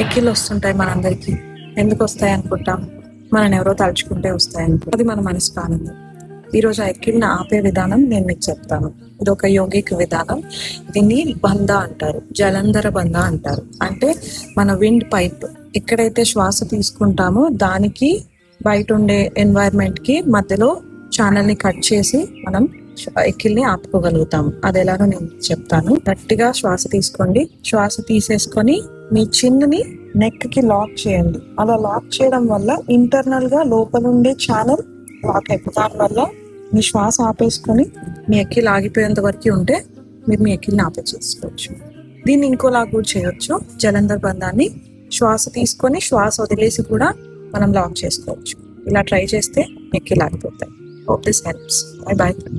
ఎక్కిళ్ళు వస్తుంటాయి మనందరికి. ఎందుకు వస్తాయి అనుకుంటాం? మనం ఎవరో తలుచుకుంటే వస్తాయి అనుకుంటాం. అది మన మనసుకు ఆనందం. ఈరోజు ఆ ఎక్కిళ్ళని ఆపే విధానం నేను మీకు చెప్తాను. ఇది ఒక యోగిక్ విధానం. దీన్ని బంధ అంటారు, జలంధర బంధ అంటారు. అంటే మన విండ్ పైప్ ఎక్కడైతే శ్వాస తీసుకుంటామో దానికి బయట ఉండే ఎన్వైర్న్మెంట్ కి మధ్యలో ఛానల్ ని కట్ చేసి మనం ఎక్కిల్ని ఆపుకోగలుగుతాం. అది ఎలానో నేను చెప్తాను. గట్టిగా శ్వాస తీసుకోండి. శ్వాస తీసేసుకొని మీ చిన్నని నెక్ కి లాక్ చేయండి. అలా లాక్ చేయడం వల్ల ఇంటర్నల్ గా లోపల ఉండే ఛానల్ లాక్ అయిపోతుంది. దానివల్ల మీ శ్వాస ఆపేసుకొని మీ ఎక్కిలు ఆగిపోయేంత వరకు ఉంటే మీరు మీ ఎక్కిల్ని ఆపేసేసుకోవచ్చు. దీన్ని ఇంకోలా కూడా చేయొచ్చు. జలంధర్ బంధాన్ని శ్వాస తీసుకొని శ్వాస వదిలేసి కూడా మనం లాక్ చేసుకోవచ్చు. ఇలా ట్రై చేస్తే ఎక్కిలు ఆగిపోతాయి. Hope this helps. Bye bye.